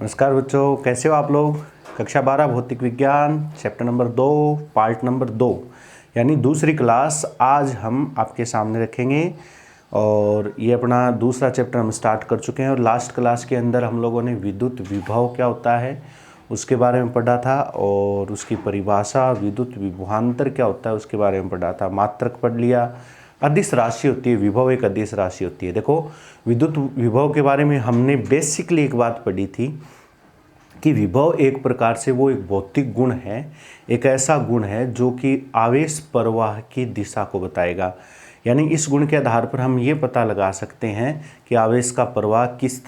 नमस्कार बच्चों, कैसे हो आप लोग। कक्षा 12 भौतिक विज्ञान चैप्टर नंबर 2 पार्ट नंबर 2 यानी दूसरी क्लास आज हम आपके सामने रखेंगे। और ये अपना दूसरा चैप्टर हम स्टार्ट कर चुके हैं और लास्ट क्लास के अंदर हम लोगों ने विद्युत विभव क्या होता है उसके बारे में पढ़ा था और उसकी परिभाषा, विद्युत विभवांतर क्या होता है उसके बारे में पढ़ा था। मात्रक पढ़ लिया। अदिश राशि होती है, विभव एक अदिश राशि होती है। देखो, विद्युत विभव के बारे में हमने बेसिकली एक बात पढ़ी थी कि विभव एक प्रकार से वो एक भौतिक गुण है, एक ऐसा गुण है जो कि आवेश प्रवाह की दिशा को बताएगा। यानी इस गुण के आधार पर हम ये पता लगा सकते हैं कि आवेश का प्रवाह किस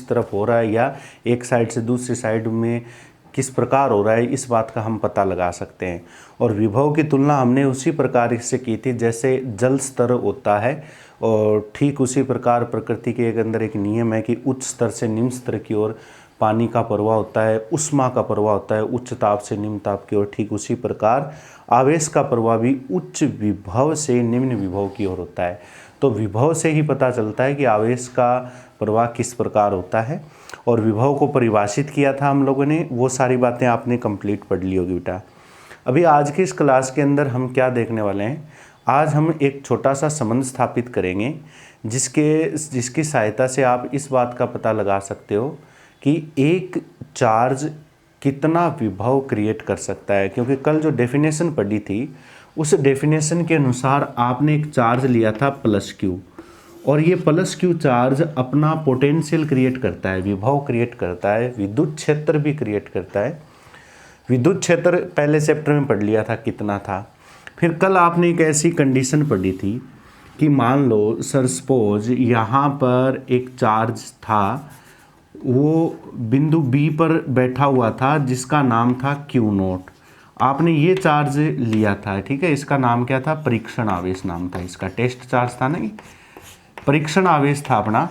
तरफ हो रहा है या एक साइड से दूसरी साइड में किस प्रकार हो रहा है, इस बात का हम पता लगा सकते हैं। और विभव की तुलना हमने उसी प्रकार से की थी जैसे जल स्तर होता है, और ठीक उसी प्रकार प्रकृति के अंदर एक नियम है कि उच्च स्तर से निम्न स्तर की ओर पानी का प्रवाह होता है, उष्मा का प्रवाह होता है उच्च ताप से निम्न ताप की ओर। ठीक उसी प्रकार आवेश का प्रवाह भी उच्च विभव से निम्न विभव की ओर होता है। तो विभव से ही पता चलता है कि आवेश का प्रवाह किस प्रकार होता है। और विभव को परिभाषित किया था हम लोगों ने, वो सारी बातें आपने कंप्लीट पढ़ ली होगी बेटा। अभी आज की इस क्लास के अंदर हम क्या देखने वाले हैं, आज हम एक छोटा सा संबंध स्थापित करेंगे जिसकी सहायता से आप इस बात का पता लगा सकते हो कि एक चार्ज कितना विभव क्रिएट कर सकता है। क्योंकि कल जो डेफिनेशन पढ़ी थी उस डेफिनेशन के अनुसार आपने एक चार्ज लिया था प्लस क्यू, और ये प्लस क्यू चार्ज अपना पोटेंशियल क्रिएट करता है, विभव क्रिएट करता है, विद्युत क्षेत्र भी क्रिएट करता है। विद्युत क्षेत्र पहले चैप्टर में पढ़ लिया था कितना था। फिर कल आपने एक ऐसी कंडीशन पढ़ी थी कि मान लो सर सपोज यहाँ पर एक चार्ज था, वो बिंदु बी पर बैठा हुआ था जिसका नाम था क्यू नोट। आपने ये चार्ज लिया था, ठीक है, इसका नाम क्या था, परीक्षण आवेश नाम था इसका, टेस्ट चार्ज था ना, परीक्षण आवेश था अपना।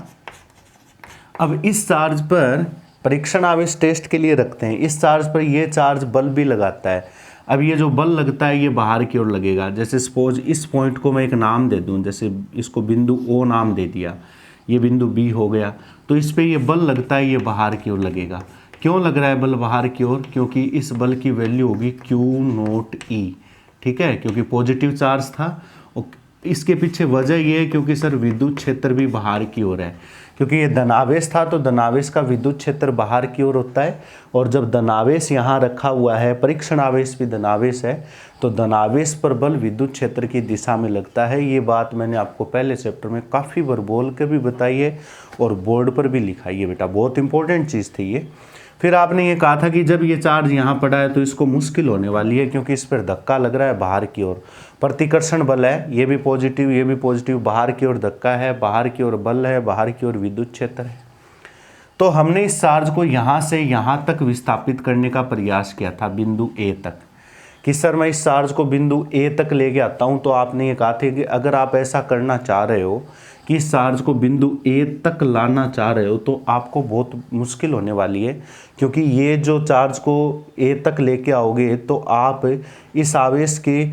अब इस चार्ज पर परीक्षण आवेश टेस्ट के लिए रखते हैं, इस चार्ज पर ये चार्ज बल भी लगाता है। अब ये जो बल लगता है ये बाहर की ओर लगेगा। जैसे सपोज इस पॉइंट को मैं एक नाम दे दूं, जैसे इसको बिंदु ओ नाम दे दिया, ये बिंदु बी हो गया, तो इस पे ये बल लगता है, ये बाहर की ओर लगेगा। क्यों लग रहा है बल बाहर की ओर, क्योंकि इस बल की वैल्यू होगी क्यू नोट ई, ठीक है, क्योंकि पॉजिटिव चार्ज था। इसके पीछे वजह ये है क्योंकि सर विद्युत क्षेत्र भी बाहर की ओर है, क्योंकि ये धनावेश था तो धनावेश का विद्युत क्षेत्र बाहर की ओर होता है। और जब धनावेश यहाँ रखा हुआ है, परीक्षण आवेश भी धनावेश है, तो धनावेश पर बल विद्युत क्षेत्र की दिशा में लगता है। ये बात मैंने आपको पहले चैप्टर में काफ़ी बार बोल कर भी बताई है और बोर्ड पर भी लिखाई है बेटा, बहुत इंपॉर्टेंट चीज़ थी ये। फिर आपने ये कहा था कि जब ये चार्ज यहाँ पड़ा है तो इसको मुश्किल होने वाली है क्योंकि इस पर धक्का लग रहा है बाहर की ओर, प्रतिकर्षण बल है, ये भी पॉजिटिव ये भी पॉजिटिव, बाहर की ओर धक्का है, बाहर की ओर बल है, बाहर की ओर विद्युत क्षेत्र है। तो हमने इस चार्ज को यहाँ से यहाँ तक विस्थापित करने का प्रयास किया था बिंदु ए तक, कि सर मैं इस चार्ज को बिंदु ए तक लेके आता हूँ। तो आपने ये कहा था कि अगर आप ऐसा करना चाह रहे हो कि इस चार्ज को बिंदु ए तक लाना चाह रहे हो तो आपको बहुत मुश्किल होने वाली है, क्योंकि ये जो चार्ज को ए तक लेके आओगे तो आप इस आवेश के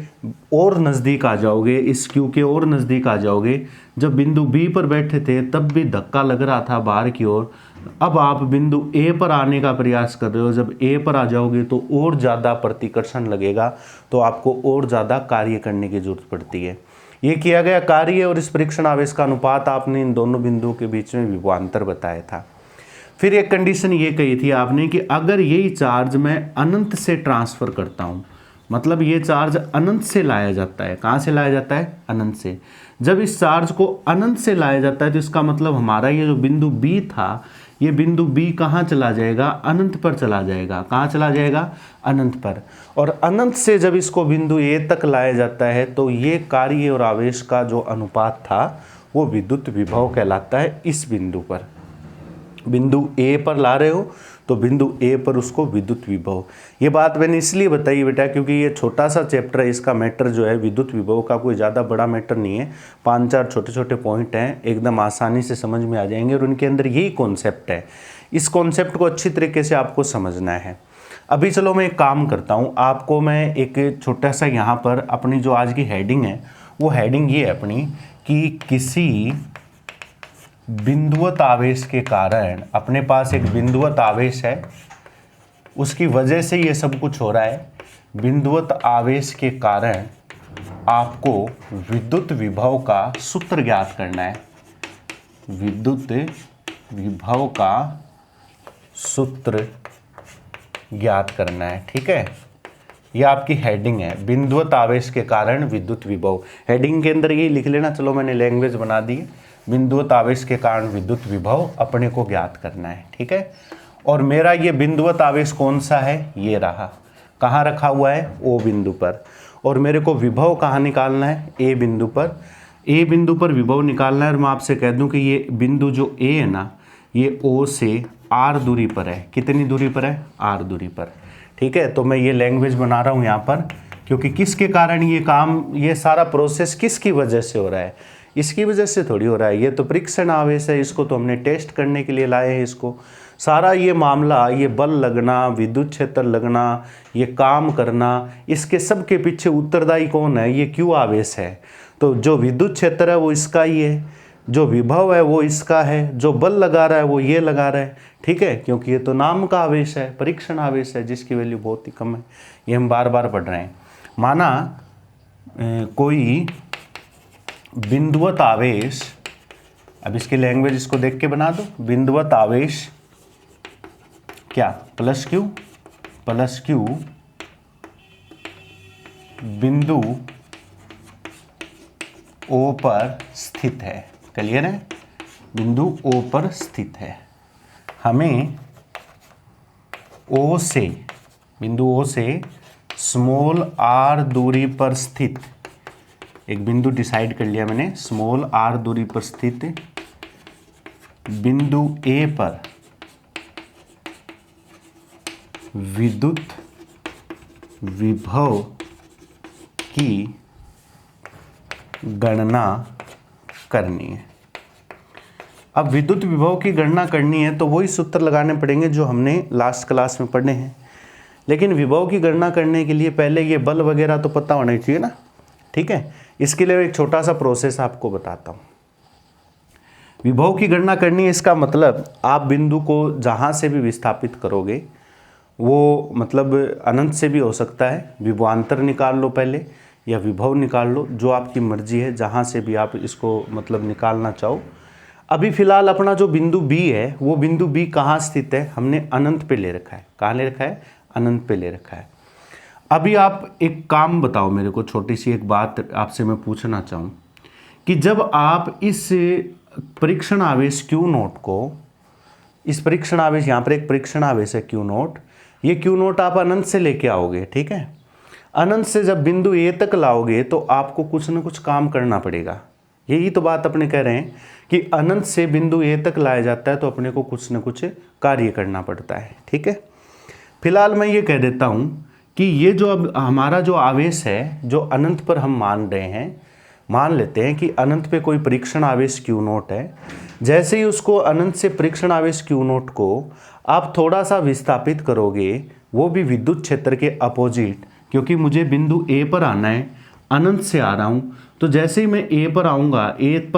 और नज़दीक आ जाओगे, इस क्यू के और नज़दीक आ जाओगे। जब बिंदु बी पर बैठे थे तब भी धक्का लग रहा था बाहर की ओर, अब आप बिंदु ए पर आने का प्रयास कर रहे हो, जब ए पर आ जाओगे तो और ज़्यादा प्रतिकर्षण लगेगा, तो आपको और ज़्यादा कार्य करने की जरूरत पड़ती है। ये किया गया कार्य और इस परीक्षण आवेश का अनुपात आपने इन दोनों बिंदुओं के बीच में विभवांतर बताया था। फिर एक कंडीशन ये कही थी आपने कि अगर यही चार्ज मैं अनंत से ट्रांसफ़र करता हूँ, मतलब ये चार्ज अनंत से लाया जाता है, कहाँ से लाया जाता है, अनंत से। जब इस चार्ज को अनंत से लाया जाता है तो इसका मतलब हमारा ये जो बिंदु बी था, ये बिंदु बी कहाँ चला जाएगा, अनंत पर चला जाएगा। कहाँ चला जाएगा, अनंत पर। और अनंत से जब इसको बिंदु ए तक लाया जाता है तो ये कार्य और आवेश का जो अनुपात था वो विद्युत विभव कहलाता है। इस बिंदु पर, बिंदु ए पर ला रहे हो तो बिंदु ए पर उसको विद्युत विभव। ये बात मैंने इसलिए बताई बेटा क्योंकि ये छोटा सा चैप्टर है, इसका मैटर जो है विद्युत विभव का कोई ज़्यादा बड़ा मैटर नहीं है, 5-4 छोटे छोटे पॉइंट हैं, एकदम आसानी से समझ में आ जाएंगे और उनके अंदर यही कॉन्सेप्ट है। इस कॉन्सेप्ट को अच्छी तरीके से आपको समझना है। अभी चलो मैं एक काम करता हूँ, आपको मैं एक छोटा सा यहाँ पर अपनी जो आज की हेडिंग है वो हेडिंग ये है अपनी कि किसी बिंदुवत आवेश के कारण, अपने पास एक बिंदुवत आवेश है, उसकी वजह से ये सब कुछ हो रहा है। बिंदुवत आवेश के कारण आपको विद्युत विभव का सूत्र ज्ञात करना है। विद्युत विभव का सूत्र ज्ञात करना है, ठीक है। ये आपकी हेडिंग है, बिंदुवत आवेश के कारण विद्युत विभव। हेडिंग के अंदर ये लिख लेना, चलो मैंने लैंग्वेज बना दी है। बिंदुवत आवेश के कारण विद्युत विभव अपने को ज्ञात करना है, ठीक है। और मेरा ये बिंदुवत आवेश कौन सा है, ये रहा, कहाँ रखा हुआ है, ओ बिंदु पर। और मेरे को विभव कहाँ निकालना है, ए बिंदु पर। ए बिंदु पर विभव निकालना है। और मैं आपसे कह दूं कि ये बिंदु जो ए है ना, ये ओ से आर दूरी पर है। कितनी दूरी पर है, आर दूरी पर, ठीक है। तो मैं ये लैंग्वेज बना रहा हूँ यहाँ पर, क्योंकि किसके कारण ये काम, ये सारा प्रोसेस किसकी वजह से हो रहा है, इसकी वजह से थोड़ी हो रहा है। ये तो परीक्षण आवेश है, इसको तो हमने टेस्ट करने के लिए लाए हैं इसको। सारा ये मामला, ये बल लगना, विद्युत क्षेत्र लगना, ये काम करना, इसके सब के पीछे उत्तरदायी कौन है, ये क्यू आवेश है। तो जो विद्युत क्षेत्र है वो इसका ही है, जो विभव है वो इसका है, जो बल लगा रहा है वो ये लगा रहा है, ठीक है। क्योंकि ये तो नाम का आवेश है, परीक्षण आवेश है, जिसकी वैल्यू बहुत ही कम है। ये हम बार बार पढ़ रहे हैं। माना कोई बिंदुवत आवेश, अब इसकी लैंग्वेज इसको देख के बना दो। बिंदुवत आवेश क्या, प्लस क्यू बिंदु ओ पर स्थित है। क्लियर है, बिंदु ओ पर स्थित है। हमें ओ से, बिंदु ओ से स्मॉल आर दूरी पर स्थित एक बिंदु डिसाइड कर लिया मैंने, स्मॉल आर दूरी पर स्थित बिंदु ए पर विद्युत विभव की गणना करनी है। अब विद्युत विभव की गणना करनी है तो वही सूत्र लगाने पड़ेंगे जो हमने लास्ट क्लास में पढ़े हैं। लेकिन विभव की गणना करने के लिए पहले ये बल वगैरह तो पता होना चाहिए ना, ठीक है। इसके लिए एक छोटा सा प्रोसेस आपको बताता हूँ। विभव की गणना करनी है, इसका मतलब आप बिंदु को जहाँ से भी विस्थापित करोगे, वो मतलब अनंत से भी हो सकता है, विभवांतर निकाल लो पहले या विभव निकाल लो, जो आपकी मर्जी है, जहाँ से भी आप इसको मतलब निकालना चाहो। अभी फिलहाल अपना जो बिंदु बी है, वो बिंदु बी कहाँ स्थित है, हमने अनंत पे ले रखा है। कहाँ ले रखा है, अनंत पे ले रखा है। अभी आप एक काम बताओ मेरे को, छोटी सी एक बात आपसे मैं पूछना चाहूँ कि जब आप इस परीक्षण आवेश क्यू नोट को, इस परीक्षण आवेश, यहाँ पर एक परीक्षण आवेश है क्यू नोट, ये क्यू नोट आप अनंत से लेके आओगे, ठीक है। अनंत से जब बिंदु ए तक लाओगे तो आपको कुछ ना कुछ काम करना पड़ेगा। यही तो बात अपने कह रहे हैं कि अनंत से बिंदु ए तक लाया जाता है तो अपने को कुछ ना कुछ कार्य करना पड़ता है, ठीक है। फिलहाल मैं ये कह देता हूँ कि ये जो अब हमारा जो आवेश है, जो अनंत पर हम मान रहे हैं, मान लेते हैं कि अनंत पे कोई परीक्षण आवेश क्यू नोट है। जैसे ही उसको अनंत से परीक्षण आवेश क्यू नोट को आप थोड़ा सा विस्थापित करोगे, वो भी विद्युत क्षेत्र के अपोजिट, क्योंकि मुझे बिंदु ए पर आना है, अनंत से आ रहा हूँ, तो जैसे ही मैं ए पर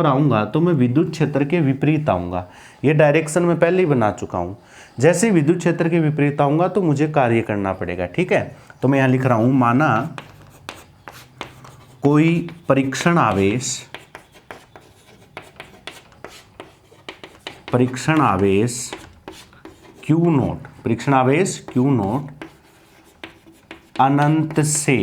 आऊँगा तो मैं विद्युत क्षेत्र के विपरीत आऊँगा। ये डायरेक्शन मैं पहले ही बना चुका हूँ। जैसे ही विद्युत क्षेत्र के विपरीत आऊँगा तो मुझे कार्य करना पड़ेगा, ठीक है। तो मैं यहाँ लिख रहा हूँ, माना कोई परीक्षण आवेश क्यू नोट अनंत से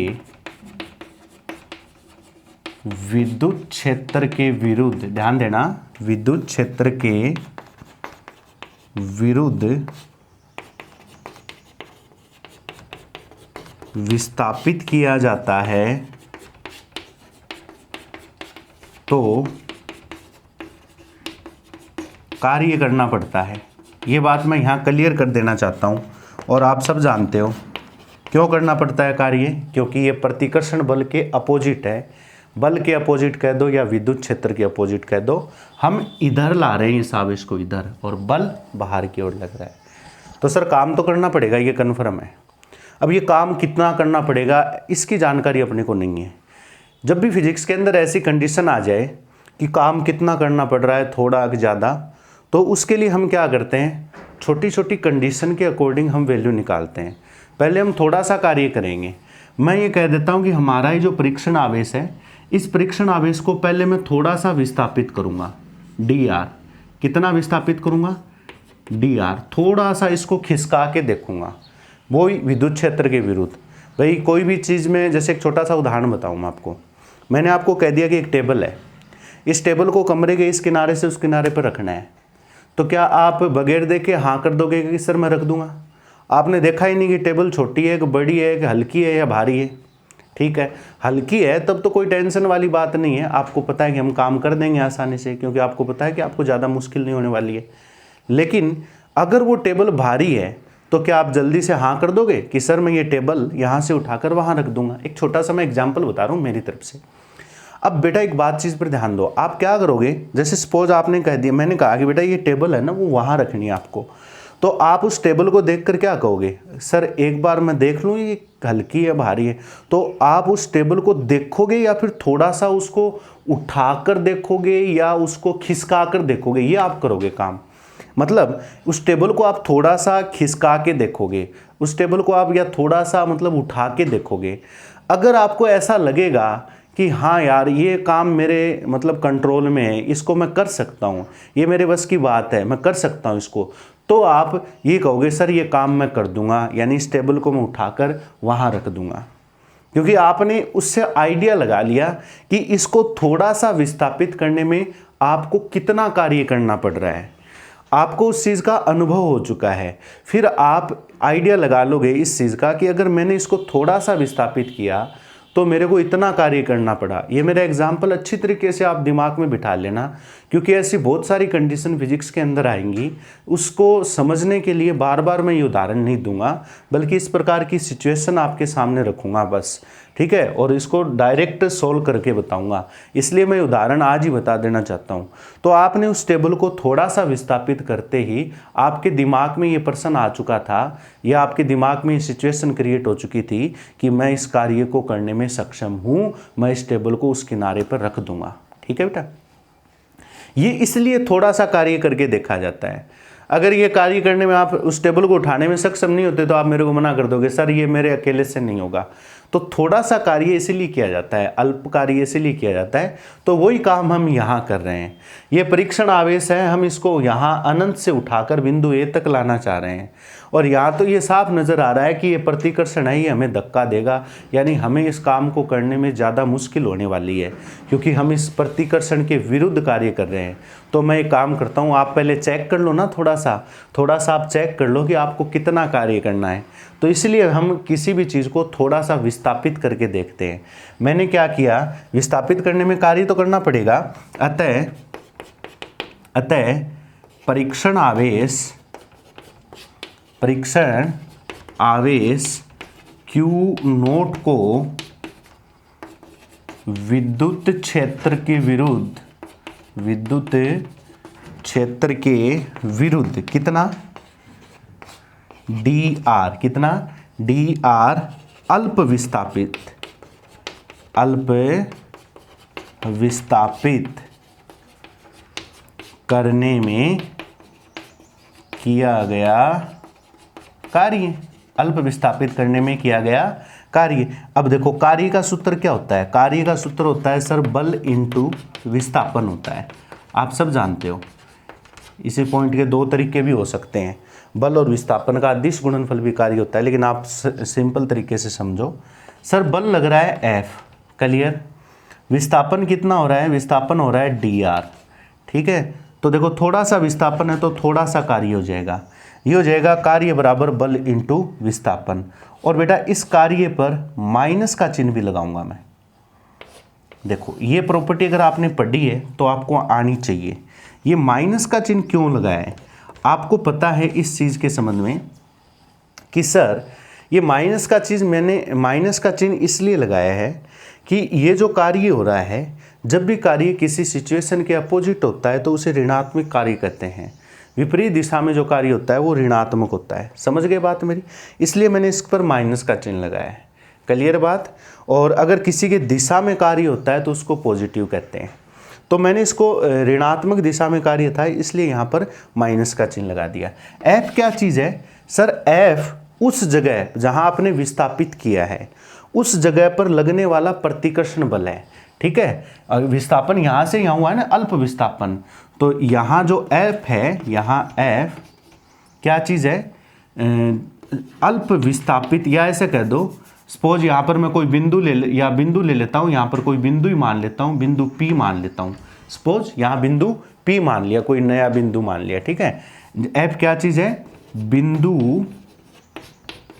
विद्युत क्षेत्र के विरुद्ध, ध्यान देना, विद्युत क्षेत्र के विरुद्ध विस्थापित किया जाता है तो कार्य करना पड़ता है। ये बात मैं यहाँ क्लियर कर देना चाहता हूँ, और आप सब जानते हो क्यों करना पड़ता है कार्य, क्योंकि ये प्रतिकर्षण बल के अपोजिट है। बल के अपोजिट कह दो या विद्युत क्षेत्र के अपोजिट कह दो, हम इधर ला रहे हैं इस आवेश को इधर, और बल बाहर की ओर लग रहा है। तो सर काम तो करना पड़ेगा, ये कन्फर्म है। अब ये काम कितना करना पड़ेगा इसकी जानकारी अपने को नहीं है। जब भी फिजिक्स के अंदर ऐसी कंडीशन आ जाए कि काम कितना करना पड़ रहा है, थोड़ा कि ज़्यादा, तो उसके लिए हम क्या करते हैं, छोटी छोटी कंडीशन के अकॉर्डिंग हम वैल्यू निकालते हैं। पहले हम थोड़ा सा कार्य करेंगे। मैं ये कह देता हूँ कि हमारा ये जो परीक्षण आवेश है, इस परीक्षण आवेश को पहले मैं थोड़ा सा विस्थापित करूँगा, dr। कितना विस्थापित करूँगा, dr। थोड़ा सा इसको खिसका के देखूँगा, वो विद्युत क्षेत्र के विरुद्ध। भाई कोई भी चीज़ में, जैसे एक छोटा सा उदाहरण बताऊँ मैं आपको। मैंने आपको कह दिया कि एक टेबल है, इस टेबल को कमरे के इस किनारे से उस किनारे पर रखना है, तो क्या आप बगैर देखे हाँ कर दोगे कि सर मैं रख दूंगा? आपने देखा ही नहीं कि टेबल छोटी है कि बड़ी है कि हल्की है या भारी है। ठीक है, हल्की है तब तो कोई टेंशन वाली बात नहीं है, आपको पता है कि हम काम कर देंगे आसानी से, क्योंकि आपको पता है कि आपको ज़्यादा मुश्किल नहीं होने वाली है। लेकिन अगर वो टेबल भारी है तो क्या आप जल्दी से हाँ कर दोगे कि सर मैं ये टेबल यहाँ से उठाकर वहाँ रख दूंगा? एक छोटा सा मैं एग्जाम्पल बता रहा हूँ मेरी तरफ से। अब बेटा एक बात चीज़ पर ध्यान दो, आप क्या करोगे, जैसे सपोज आपने कह दिया, मैंने कहा कि बेटा ये टेबल है ना वो वहाँ रखनी है आपको, तो आप उस टेबल को देखकर क्या कहोगे, सर एक बार मैं देख लूँ ये हल्की है भारी है? तो आप उस टेबल को देखोगे या फिर थोड़ा सा उसको उठाकर देखोगे या उसको खिसका कर देखोगे? ये आप करोगे काम। मतलब उस टेबल को आप थोड़ा सा खिसका के देखोगे, उस टेबल को आप या थोड़ा सा मतलब उठा के देखोगे। अगर आपको ऐसा लगेगा कि हाँ यार ये काम मेरे मतलब कंट्रोल में है, इसको मैं कर सकता हूँ, ये मेरे बस की बात है, मैं कर सकता हूँ इसको, तो आप ये कहोगे सर ये काम मैं कर दूंगा, यानी इस टेबल को मैं उठाकर वहाँ रख दूंगा। क्योंकि आपने उससे आइडिया लगा लिया कि इसको थोड़ा सा विस्थापित करने में आपको कितना कार्य करना पड़ रहा है, आपको उस चीज़ का अनुभव हो चुका है। फिर आप आइडिया लगा लोगे इस चीज़ का कि अगर मैंने इसको थोड़ा सा विस्थापित किया तो मेरे को इतना कार्य करना पड़ा। ये मेरा एग्जाम्पल अच्छी तरीके से आप दिमाग में बिठा लेना, क्योंकि ऐसी बहुत सारी कंडीशन फिजिक्स के अंदर आएंगी, उसको समझने के लिए बार बार मैं ये उदाहरण नहीं दूंगा, बल्कि इस प्रकार की सिचुएशन आपके सामने रखूँगा बस, ठीक है, और इसको डायरेक्ट सोल्व करके बताऊंगा, इसलिए मैं उदाहरण आज ही बता देना चाहता हूं। तो आपने उस टेबल को थोड़ा सा विस्थापित करते ही आपके दिमाग में ये प्रश्न आ चुका था, या आपके दिमाग में ये सिचुएशन क्रिएट हो चुकी थी कि मैं इस कार्य को करने में सक्षम हूं, मैं इस टेबल को उस किनारे पर रख दूंगा। ठीक है बेटा, ये इसलिए थोड़ा सा कार्य करके देखा जाता है। अगर ये कार्य करने में आप उस टेबल को उठाने में सक्षम नहीं होते तो आप मेरे को मना कर दोगे, सर ये मेरे अकेले से नहीं होगा। तो थोड़ा सा कार्य इसलिए किया जाता है, अल्प कार्य इसलिए किया जाता है। तो वही काम हम यहाँ कर रहे हैं। ये परीक्षण आवेश है, हम इसको यहाँ अनंत से उठाकर बिंदु ए तक लाना चाह रहे हैं। और यहाँ तो ये साफ नज़र आ रहा है कि ये प्रतिकर्षण है, ये हमें धक्का देगा, यानी हमें इस काम को करने में ज़्यादा मुश्किल होने वाली है, क्योंकि हम इस प्रतिकर्षण के विरुद्ध कार्य कर रहे हैं। तो मैं एक काम करता हूँ, आप पहले चेक कर लो ना, थोड़ा सा आप चेक कर लो कि आपको कितना कार्य करना है। तो इसलिए हम किसी भी चीज़ को थोड़ा सा विस्थापित करके देखते हैं। मैंने क्या किया, विस्थापित करने में कार्य तो करना पड़ेगा, अतः परीक्षण आवेश Q नोट को विद्युत क्षेत्र के विरुद्ध कितना, dr, कितना dr अल्प विस्थापित करने में किया गया कार्य, अल्प विस्थापित करने में किया गया कार्य। अब देखो कार्य का सूत्र क्या होता है, कार्य का सूत्र होता है सर बल इंटू विस्थापन होता है, आप सब जानते हो। इसी पॉइंट के दो तरीके भी हो सकते हैं, बल और विस्थापन का अदिश गुणनफल भी कार्य होता है, लेकिन आप सिंपल तरीके से समझो। सर बल लग रहा है F, क्लियर। विस्थापन कितना हो रहा है, विस्थापन हो रहा है dr, ठीक है। तो देखो थोड़ा सा विस्थापन है तो थोड़ा सा कार्य हो जाएगा, ये हो जाएगा कार्य बराबर बल इंटू विस्थापन। और बेटा इस कार्य पर माइनस का चिन्ह भी लगाऊंगा मैं। देखो ये प्रॉपर्टी अगर आपने पढ़ी है तो आपको आनी चाहिए। ये माइनस का चिन्ह क्यों लगाया है, आपको पता है इस चीज़ के संबंध में कि सर ये माइनस का चिन्ह इसलिए लगाया है कि ये जो कार्य हो रहा है, जब भी कार्य किसी सिचुएशन के अपोजिट होता है तो उसे ऋणात्मक कार्य कहते हैं। विपरीत दिशा में जो कार्य होता है वो ऋणात्मक होता है। समझ गए बात मेरी, इसलिए मैंने इस पर माइनस का चिन्ह लगाया है। क्लियर बात। और अगर किसी के दिशा में कार्य होता है तो उसको पॉजिटिव कहते हैं। तो मैंने इसको ऋणात्मक दिशा में कार्य था इसलिए यहाँ पर माइनस का चिन्ह लगा दिया। एफ क्या चीज़ है सर? एफ उस जगह जहाँ आपने विस्थापित किया है उस जगह पर लगने वाला प्रतिकर्षण बल है। ठीक है, विस्थापन यहाँ से यहाँ हुआ है ना, अल्प विस्थापन। तो यहाँ जो एफ है, यहाँ एफ क्या चीज़ है? अल्प विस्थापित, या ऐसे कह दो, सपोज यहाँ पर मैं कोई बिंदु ले लेता हूँ, यहाँ पर कोई बिंदु ही मान लेता हूँ, बिंदु P मान लेता हूँ। सपोज यहाँ बिंदु P मान लिया, कोई नया बिंदु मान लिया। ठीक है, F क्या चीज़ है? बिंदु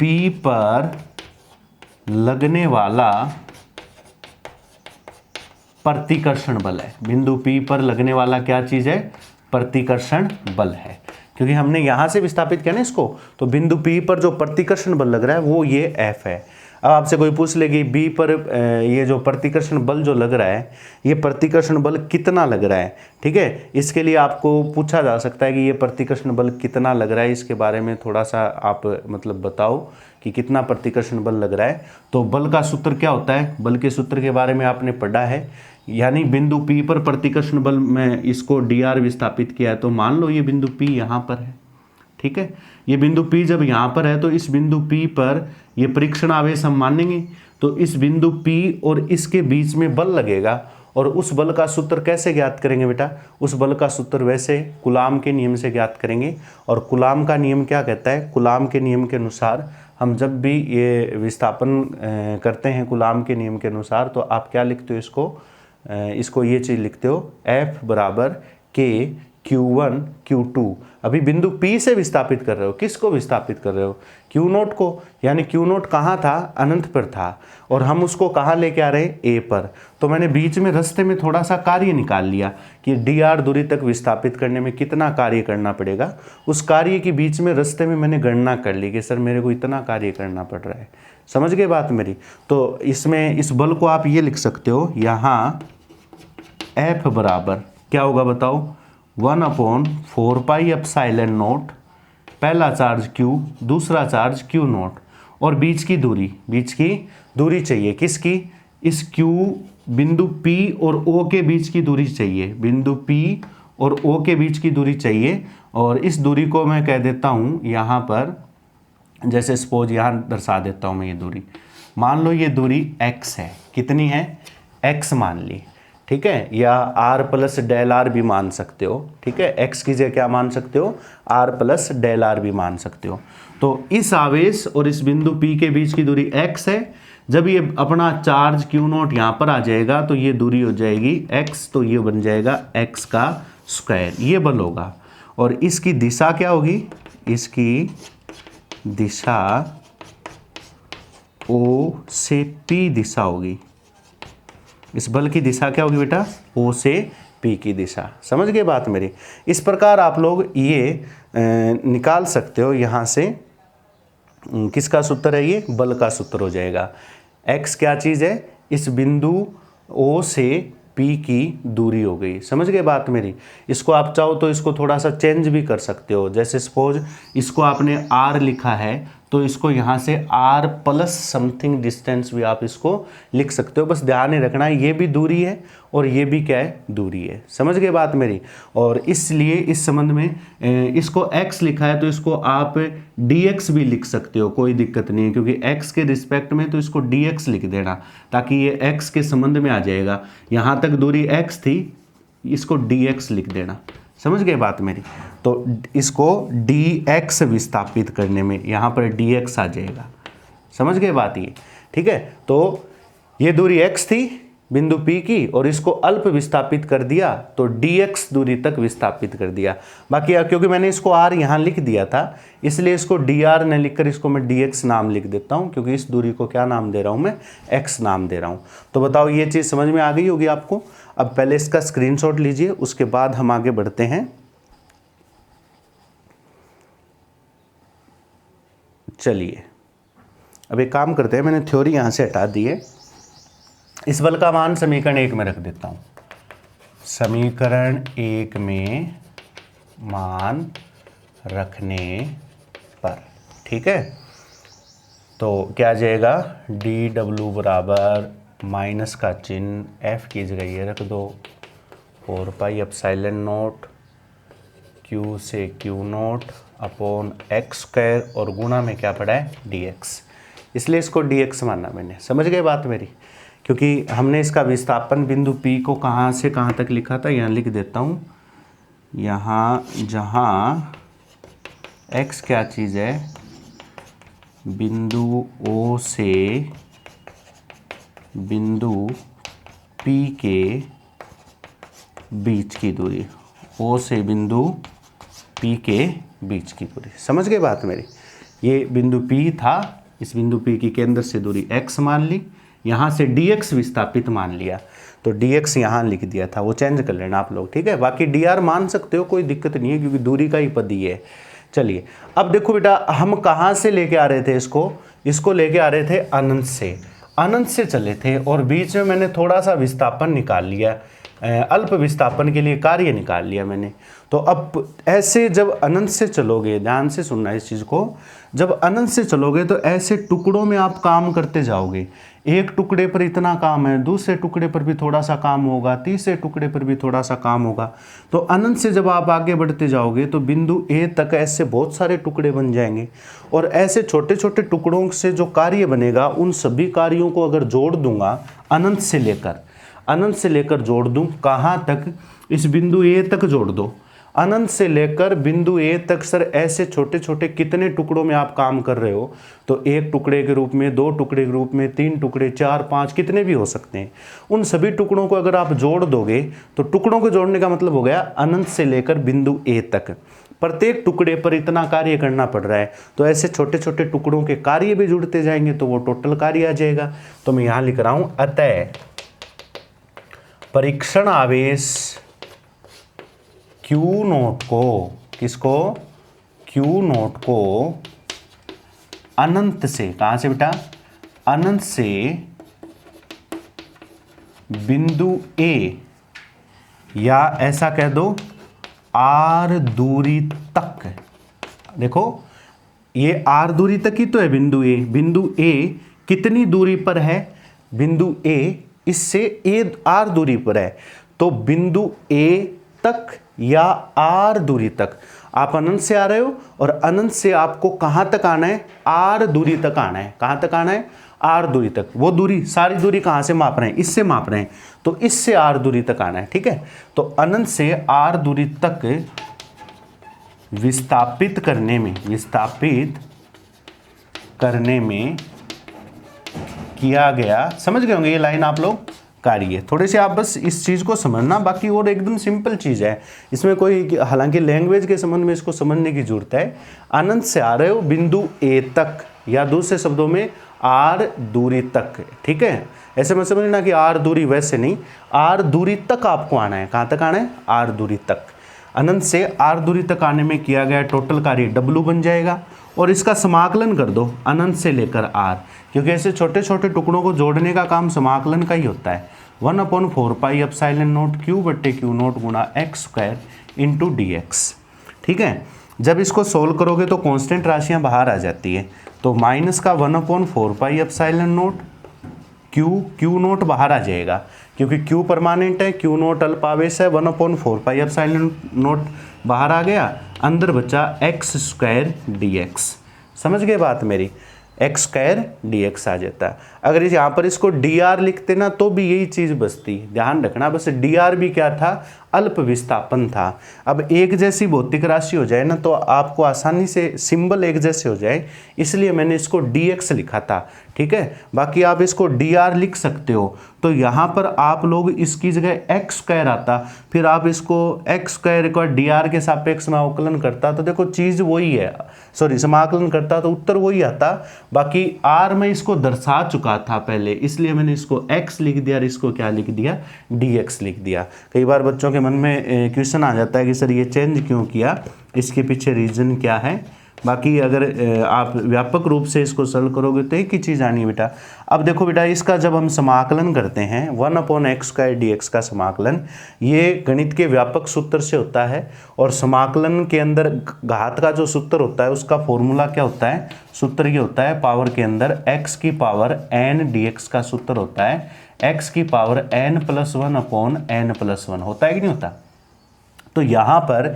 P पर लगने वाला प्रतिकर्षण बल है। बिंदु P पर लगने वाला क्या चीज़ है? प्रतिकर्षण बल है, क्योंकि हमने यहाँ से विस्थापित किया ना इसको, तो बिंदु P पर जो प्रतिकर्षण बल लग रहा है वो ये F है। अब आपसे कोई पूछ लेगी B पर ये जो प्रतिकर्षण बल जो लग रहा है, ये प्रतिकर्षण बल कितना लग रहा है? ठीक है, इसके लिए आपको पूछा जा सकता है कि ये प्रतिकर्षण बल कितना लग रहा है, इसके बारे में थोड़ा सा आप मतलब बताओ कि कितना प्रतिकर्षण बल लग रहा है। तो बल का सूत्र क्या होता है? बल के सूत्र के बारे में आपने पढ़ा है, यानी बिंदु P पर प्रतिकर्षण बल में इसको dr विस्थापित किया है, तो मान लो ये बिंदु P यहाँ पर है। ठीक है, ये बिंदु P जब यहाँ पर है तो इस बिंदु P पर ये परीक्षण आवेश हम मानेंगे, तो इस बिंदु P और इसके बीच में बल लगेगा। और उस बल का सूत्र कैसे ज्ञात करेंगे बेटा? उस बल का सूत्र वैसे कूलाम के नियम से ज्ञात करेंगे। और कूलाम का नियम क्या कहता है? कूलाम के नियम के अनुसार हम जब भी ये विस्थापन करते हैं कूलाम के नियम के अनुसार, तो आप क्या लिखते हो? इसको ये चीज़ लिखते हो, F बराबर K Q1 Q2। अभी बिंदु P से विस्थापित कर रहे हो, किसको विस्थापित कर रहे हो? Q नोट को, यानी Q नोट कहाँ था? अनंत पर था, और हम उसको कहाँ लेके आ रहे हैं? A पर। तो मैंने बीच में रास्ते में थोड़ा सा कार्य निकाल लिया कि dr दूरी तक विस्थापित करने में कितना कार्य करना पड़ेगा। उस कार्य के बीच में रास्ते में मैंने गणना कर ली कि सर मेरे को इतना कार्य करना पड़ रहा है। समझ गए बात मेरी? तो इसमें इस बल को आप ये लिख सकते हो, यहाँ F बराबर क्या होगा बताओ? 1/4 पाई एप्सिलॉन नोट, पहला चार्ज Q, दूसरा चार्ज Q नोट, और बीच की दूरी चाहिए। किसकी? इस Q बिंदु P और O के बीच की दूरी चाहिए, बिंदु P और O के बीच की दूरी चाहिए। और इस दूरी को मैं कह देता हूँ यहाँ पर, जैसे सपोज यहाँ दर्शा देता हूँ मैं, ये दूरी मान लो ये दूरी x है। कितनी है? x मान ली। ठीक है, या r प्लस डेल आर भी मान सकते हो। ठीक है, x की जगह क्या मान सकते हो? r प्लस डेल आर भी मान सकते हो। तो इस आवेश और इस बिंदु P के बीच की दूरी x है। जब ये अपना चार्ज Q नोट यहाँ पर आ जाएगा तो ये दूरी हो जाएगी x, तो ये बन जाएगा x का स्क्वायर, ये बल होगा। और इसकी दिशा क्या होगी? इसकी दिशा O से P दिशा होगी। इस बल की दिशा क्या होगी बेटा? O से P की दिशा। समझ गए बात मेरी? इस प्रकार आप लोग ये निकाल सकते हो यहाँ से। किसका सूत्र है? ये बल का सूत्र हो जाएगा। x क्या चीज़ है? इस बिंदु O से P की दूरी हो गई। समझ गए बात मेरी? इसको आप चाहो तो इसको थोड़ा सा चेंज भी कर सकते हो। जैसे सपोज इसको आपने r लिखा है, तो इसको यहाँ से r प्लस समथिंग डिस्टेंस भी आप इसको लिख सकते हो। बस ध्यान ही रखना है ये भी दूरी है और ये भी क्या है? दूरी है। समझ गए बात मेरी? और इसलिए इस संबंध में इसको x लिखा है तो इसको आप dx भी लिख सकते हो, कोई दिक्कत नहीं है, क्योंकि x के रिस्पेक्ट में तो इसको dx लिख देना, ताकि ये x के संबंध में आ जाएगा। यहाँ तक दूरी x थी, इसको dx लिख देना। समझ गए बात मेरी? तो इसको dx विस्थापित करने में यहाँ पर dx आ जाएगा। समझ गए बात ये? ठीक है, तो ये दूरी x थी बिंदु P की, और इसको अल्प विस्थापित कर दिया तो dx दूरी तक विस्थापित कर दिया। बाकी क्योंकि मैंने इसको r यहाँ लिख दिया था, इसलिए इसको dr न लिखकर इसको मैं dx नाम लिख देता हूँ, क्योंकि इस दूरी को क्या नाम दे रहा हूँ मैं? x नाम दे रहा हूँ। तो बताओ ये चीज़ समझ में आ गई होगी आपको? अब पहले इसका स्क्रीनशॉट लीजिए, उसके बाद हम आगे बढ़ते हैं। चलिए अब एक काम करते हैं, मैंने थ्योरी यहाँ से हटा दी है। इस बल का मान समीकरण 1 में रख देता हूँ। समीकरण 1 में मान रखने पर, ठीक है, तो क्या आ जाएगा? dw बराबर माइनस का चिन्ह, f की जगह ये रख दो, 4 पाई एप्सिलॉन नॉट क्यू से Q not upon x square और गुणा में क्या पड़ा है dx, इसलिए इसको dx माना मैंने। समझ गए बात मेरी? क्योंकि हमने इसका विस्थापन बिंदु P को कहाँ से कहाँ तक लिखा था, यहाँ लिख देता हूँ। यहाँ जहाँ x क्या चीज़ है, बिंदु O से बिंदु P के बीच की दूरी, O से बिंदु P के बीच की दूरी। समझ गए बात मेरी? ये बिंदु P था, इस बिंदु P की केंद्र से दूरी x मान ली, यहाँ से dx विस्थापित मान लिया, तो dx यहाँ लिख दिया था, वो चेंज कर लेना आप लोग, ठीक है। बाकी dr मान सकते हो, कोई दिक्कत नहीं है, क्योंकि दूरी का ही पद ही है। चलिए अब देखो बेटा, हम कहाँ से लेके आ रहे थे इसको लेके आ रहे थे अनंत से चले थे, और बीच में मैंने थोड़ा सा विस्थापन निकाल लिया, अल्प विस्थापन के लिए कार्य निकाल लिया मैंने। तो अब ऐसे जब अनंत से चलोगे, ध्यान से सुनना इस चीज़ को, जब अनंत से चलोगे तो ऐसे टुकड़ों में आप काम करते जाओगे। एक टुकड़े पर इतना काम है, दूसरे टुकड़े पर भी थोड़ा सा काम होगा, तीसरे टुकड़े पर भी थोड़ा सा काम होगा। तो अनंत से जब आप आगे बढ़ते जाओगे तो बिंदु ए तक ऐसे बहुत सारे टुकड़े बन जाएंगे, और ऐसे छोटे छोटे टुकड़ों से जो कार्य बनेगा, उन सभी कार्यों को अगर जोड़ दूंगा अनंत से लेकर जोड़ दूं, कहाँ तक? इस बिंदु ए तक जोड़ दो। अनंत से लेकर बिंदु ए तक सर ऐसे छोटे छोटे कितने टुकड़ों में आप काम कर रहे हो? तो एक टुकड़े के रूप में, दो टुकड़े के रूप में, तीन टुकड़े, चार, पाँच, कितने भी हो सकते हैं। उन सभी टुकड़ों को अगर आप जोड़ दोगे तो टुकड़ों को जोड़ने का मतलब हो गया अनंत से लेकर बिंदु ए तक प्रत्येक टुकड़े पर इतना कार्य करना पड़ रहा है। तो ऐसे छोटे छोटे टुकड़ों के कार्य भी जुड़ते जाएंगे तो वो टोटल कार्य आ जाएगा। तो मैं यहाँ लिख रहा हूँ, अतः परीक्षण आवेश Q नोट को, किसको? Q नोट को अनंत से, कहां से बेटा? अनंत से बिंदु A, या ऐसा कह दो R दूरी तक। देखो ये R दूरी तक ही तो है बिंदु A। बिंदु A कितनी दूरी पर है? बिंदु A इससे R दूरी पर है, तो बिंदु A तक या R दूरी तक। आप अनंत से आ रहे हो और अनंत से आपको कहां तक आना है? R दूरी तक आना है। कहां तक आना है? R दूरी तक। वो दूरी, सारी दूरी कहां से माप रहे हैं? इससे माप रहे हैं, तो इससे R दूरी तक आना है, ठीक है। तो अनंत से R दूरी तक विस्थापित करने में किया गया, समझ गए होंगे ये लाइन आप लोग, कार्य। थोड़े से आप बस इस चीज़ को समझना, बाकी और एकदम सिंपल चीज़ है, इसमें कोई, हालांकि लैंग्वेज के संबंध में इसको समझने की जरूरत है। अनंत से आ रहे हो बिंदु ए तक, या दूसरे शब्दों में आर दूरी तक, ठीक है। ऐसे मत समझना कि आर दूरी, वैसे नहीं, आर दूरी तक आपको आना है। कहाँ तक आना है? आर दूरी तक। अनंत से आर दूरी तक आने में किया गया टोटल कार्य W बन जाएगा, और इसका समाकलन कर दो अनंत से लेकर आर, क्योंकि ऐसे छोटे छोटे टुकड़ों को जोड़ने का काम समाकलन का ही होता है। 1/4 पाई एप्सिलॉन नॉट Q बट्टे Q नॉट गुणा एक्स स्क्वायर इंटू dx, ठीक है। जब इसको सोल्व करोगे तो कांस्टेंट राशियां बाहर आ जाती है, तो माइनस का 1/4 pi epsilon not Q not बाहर आ जाएगा, क्योंकि Q परमानेंट है, Q नॉट अल्प आवेश है। 1/4 पाई एप्सिलॉन नॉट बाहर आ गया, अंदर बचा एक्स स्क्वायर dx। समझ गए बात मेरी? एक्स स्क्वायर dx आ जाता है। अगर यहाँ पर इसको dr लिखते ना तो भी यही चीज़ बचती, ध्यान रखना। बस dr भी क्या था? अल्प विस्थापन था। अब एक जैसी भौतिक राशि हो जाए ना तो आपको आसानी से सिंबल एक जैसे हो जाए, इसलिए मैंने इसको dx लिखा था, ठीक है। बाकी आप इसको dr लिख सकते हो, तो यहाँ पर आप लोग इसकी जगह एक्स स्क्वायर आता, फिर आप इसको एक्स स्क्वायर एक बार dr के सापेक्ष में अवकलन करता तो देखो चीज़ वही है, सॉरी समाकलन करता तो उत्तर वही आता। बाकी r में इसको दर्शा चुका था पहले, इसलिए मैंने इसको x लिख दिया और इसको क्या लिख दिया? dx लिख दिया। कई बार बच्चों के मन में क्वेश्चन आ जाता है कि सर ये चेंज क्यों किया, इसके पीछे रीजन क्या है। बाकी अगर आप व्यापक रूप से इसको सॉल्व करोगे तो एक ही चीज़ आनी है बेटा। अब देखो बेटा, इसका जब हम समाकलन करते हैं 1/x² dx का समाकलन, ये गणित के व्यापक सूत्र से होता है, और समाकलन के अंदर घात का जो सूत्र होता है उसका फॉर्मूला क्या होता है? सूत्र ये होता है पावर के अंदर x की पावर n dx का सूत्र होता है x की पावर n+1 अपॉन n+1 होता है कि नहीं होता। तो यहाँ पर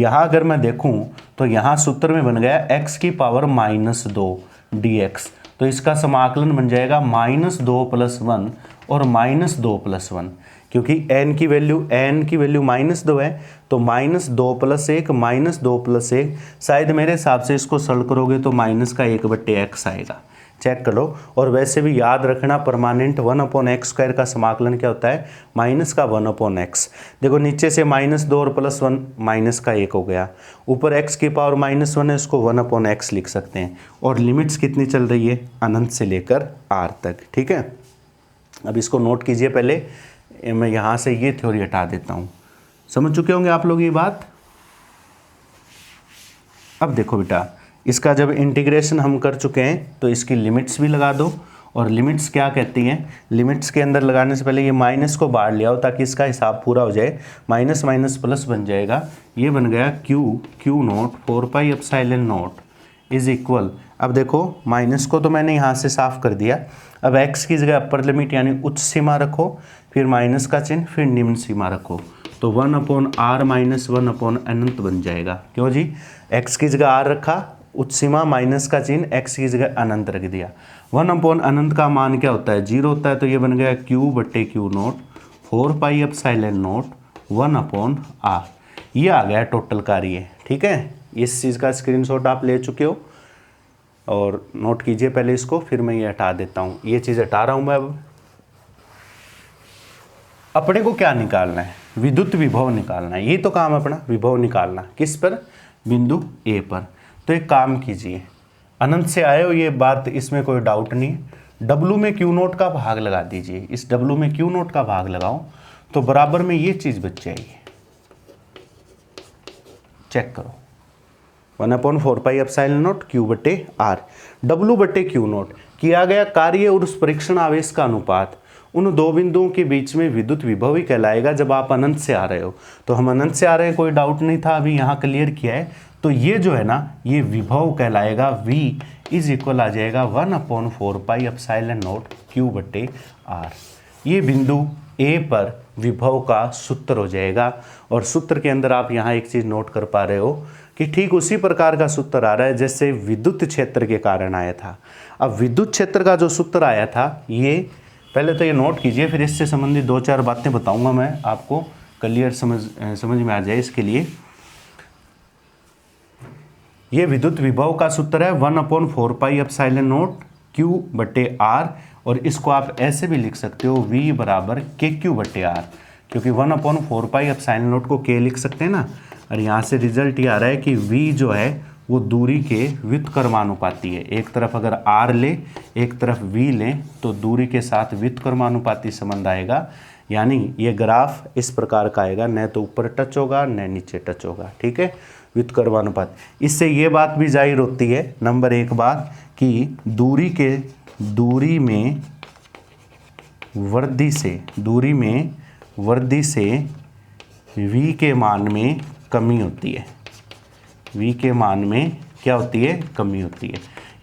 अगर मैं देखूँ तो यहाँ सूत्र में बन गया x की पावर -2 dx, तो इसका समाकलन बन जाएगा -2 + 1 और -2 + 1, क्योंकि n की वैल्यू -2 है, तो -2 + 1 -2 + 1, शायद मेरे हिसाब से इसको सरल करोगे तो -1/x आएगा, चेक करो। और वैसे भी याद रखना परमानेंट 1/x² का समाकलन क्या होता है, -1/x। देखो नीचे से -2 और +1 -1 हो गया, ऊपर x की पावर -1 है, इसको 1/x लिख सकते हैं। और लिमिट्स कितनी चल रही है, अनंत से लेकर r तक, ठीक है। अब इसको नोट कीजिए, पहले मैं यहाँ से ये थ्योरी हटा देता हूँ। समझ चुके होंगे आप लोग ये बात। अब देखो बेटा, इसका जब इंटीग्रेशन हम कर चुके हैं तो इसकी लिमिट्स भी लगा दो। और लिमिट्स क्या कहती हैं, लिमिट्स के अंदर लगाने से पहले ये माइनस को बाहर ले आओ ताकि इसका हिसाब पूरा हो जाए। माइनस माइनस प्लस बन जाएगा, ये बन गया Q0 4πε0 इज इक्वल। अब देखो माइनस को तो मैंने यहाँ से साफ कर दिया। अब x की जगह अपर लिमिट यानी उच्च सीमा रखो, फिर माइनस का चिन्ह, फिर निम्न सीमा रखो, तो 1/r - 1 अनंत बन जाएगा। क्यों जी, x की जगह r रखा, उच्च सीमा माइनस का चिन्ह, x की जगह अनंत रख दिया। 1 अनंत का मान क्या होता है, 0 होता है, तो ये बन गया Q/Q0 4πε0 1/r। ये आ गया टोटल कार्य, ठीक है। इस चीज़ का स्क्रीनशॉट आप ले चुके हो और नोट कीजिए पहले इसको, फिर मैं ये हटा देता हूँ। ये चीज़ हटा रहा हूँ मैं। अब अपने को क्या निकालना है, विद्युत विभव निकालना है, ये तो काम अपना विभव निकालना। किस पर, बिंदु ए पर। तो एक काम कीजिए, अनंत से आए हो ये बात, इसमें कोई डाउट नहीं है। W में Q0 का भाग लगा दीजिए, इस W में Q0 का भाग लगाओ तो बराबर में ये चीज़ बच जाएगी। चेक करो, 1/4πε0 Q/r। W/Q0 किया गया कार्य और उस परीक्षण आवेश का अनुपात उन दो बिंदुओं के बीच में विद्युत विभव ही कहलाएगा जब आप अनंत से आ रहे हो। तो हम अनंत से आ रहे हैं, कोई डाउट नहीं था, अभी यहाँ क्लियर किया है। तो ये जो है ना, ये विभव कहलाएगा, V इज इक्वल आ जाएगा 1/4πε0 Q/r। ये बिंदु A पर विभव का सूत्र हो जाएगा। और सूत्र के अंदर आप यहाँ एक चीज़ नोट कर पा रहे हो कि ठीक उसी प्रकार का सूत्र आ रहा है जैसे विद्युत क्षेत्र के कारण आया था। अब विद्युत क्षेत्र का जो सूत्र आया था, ये पहले तो ये नोट कीजिए, फिर इससे संबंधित 2-4 बातें बताऊंगा मैं आपको, क्लियर समझ में आ जाए। इसके लिए ये विद्युत विभव का सूत्र है 1/4πε0 Q/r, और इसको आप ऐसे भी लिख सकते हो V = KQ/r, क्योंकि 1/4πε0 को K लिख सकते हैं ना। और यहाँ से रिजल्ट ये आ रहा है कि V जो है वो दूरी के व्युत्क्रमानुपाती है। एक तरफ अगर r ले, एक तरफ v लें, तो दूरी के साथ व्युत्क्रमानुपाती संबंध आएगा। यानी ये ग्राफ इस प्रकार का आएगा, न तो ऊपर टच होगा न नीचे टच होगा, ठीक है, व्युत्क्रमानुपात। इससे ये बात भी जाहिर होती है, नंबर 1 बात, कि दूरी में वृद्धि से v के मान में कमी होती है। V के मान में क्या होती है, कमी होती है।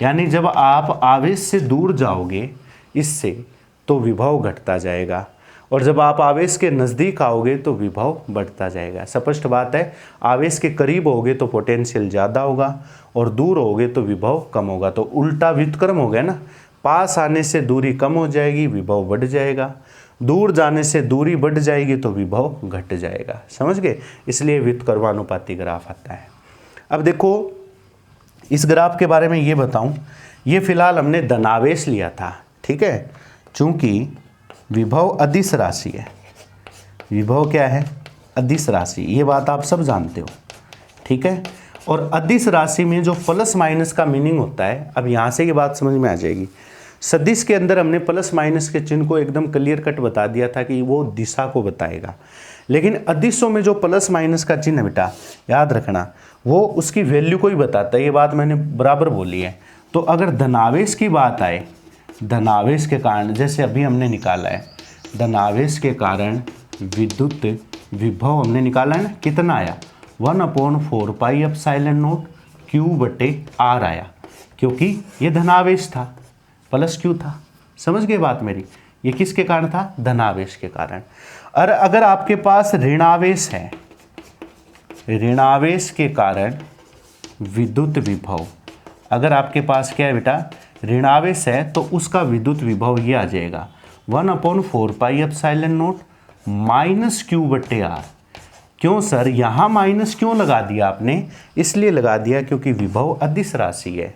यानी जब आप आवेश से दूर जाओगे इससे, तो विभव घटता जाएगा, और जब आप आवेश के नज़दीक आओगे तो विभव बढ़ता जाएगा। स्पष्ट बात है, आवेश के करीब होगे तो पोटेंशियल ज़्यादा होगा और दूर होगे तो विभव कम होगा। तो उल्टा व्युत्क्रम हो गया ना, पास आने से दूरी कम हो जाएगी, विभव बढ़ जाएगा, दूर जाने से दूरी बढ़ जाएगी तो विभव घट जाएगा। समझ गए, इसलिए व्युत्क्रमानुपाती ग्राफ आता है। अब देखो इस ग्राफ के बारे में ये बताऊं, ये फिलहाल हमने धनावेश लिया था, ठीक है, चूंकि विभव अदिश राशि है। विभव क्या है, अदिश राशि, ये बात आप सब जानते हो, ठीक है। और अदिश राशि में जो प्लस माइनस का मीनिंग होता है, अब यहाँ से ये बात समझ में आ जाएगी। सदिश के अंदर हमने प्लस माइनस के चिन्ह को एकदम क्लियर कट बता दिया था कि वो दिशा को बताएगा, लेकिन अदिशों में जो प्लस माइनस का चिन्ह बेटा याद रखना, वो उसकी वैल्यू को ही बताता है। ये बात मैंने बराबर बोली है। तो अगर धनावेश की बात आए, धनावेश के कारण, जैसे अभी हमने निकाला है, धनावेश के कारण विद्युत विभव हमने निकाला है ना, कितना आया, 1/4πε0 Q/r आया, क्योंकि ये धनावेश था, प्लस Q था। समझ गए बात मेरी, ये किसके कारण था? धनावेश के कारण। और अगर आपके पास ऋणावेश है, ऋणावेश के कारण विद्युत विभव, अगर आपके पास क्या है बेटा? ऋणावेश है, तो उसका विद्युत विभव ये आ जाएगा 1/4πε0 -q/r। क्यों सर यहाँ माइनस क्यों लगा दिया आपने? इसलिए लगा दिया क्योंकि विभव अदिश राशि है।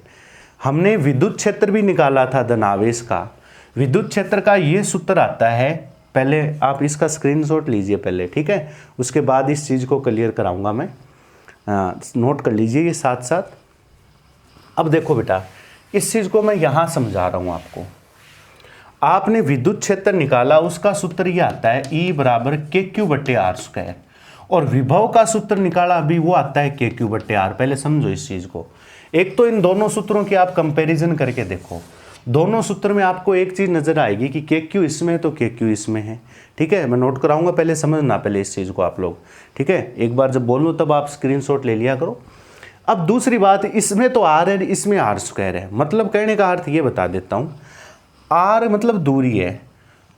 हमने विद्युत क्षेत्र भी निकाला था धनावेश का। विद्युत क्षेत्र का ये सूत्र आता है, पहले आप इसका स्क्रीनशॉट लीजिए पहले, ठीक है, उसके बाद इस चीज़ को क्लियर कराऊंगा मैं। नोट कर लीजिए ये साथ साथ। अब देखो बेटा, इस चीज़ को मैं यहाँ समझा रहा हूँ आपको। आपने विद्युत क्षेत्र निकाला, उसका सूत्र ये आता है E = KQ/r², और विभव का सूत्र निकाला अभी, वो आता है KQ/r। पहले समझो इस चीज़ को। एक तो इन दोनों सूत्रों की आप कंपैरिजन करके देखो, दोनों सूत्र में आपको एक चीज़ नजर आएगी कि KQ इसमें है तो KQ इसमें है, ठीक है। मैं नोट कराऊंगा, पहले समझना पहले इस चीज़ को आप लोग, ठीक है। एक बार जब बोलूँ तब आप स्क्रीनशॉट ले लिया करो। अब दूसरी बात, इसमें तो r है, इसमें r² है। मतलब कहने का अर्थ ये बता देता हूँ, r मतलब दूरी है,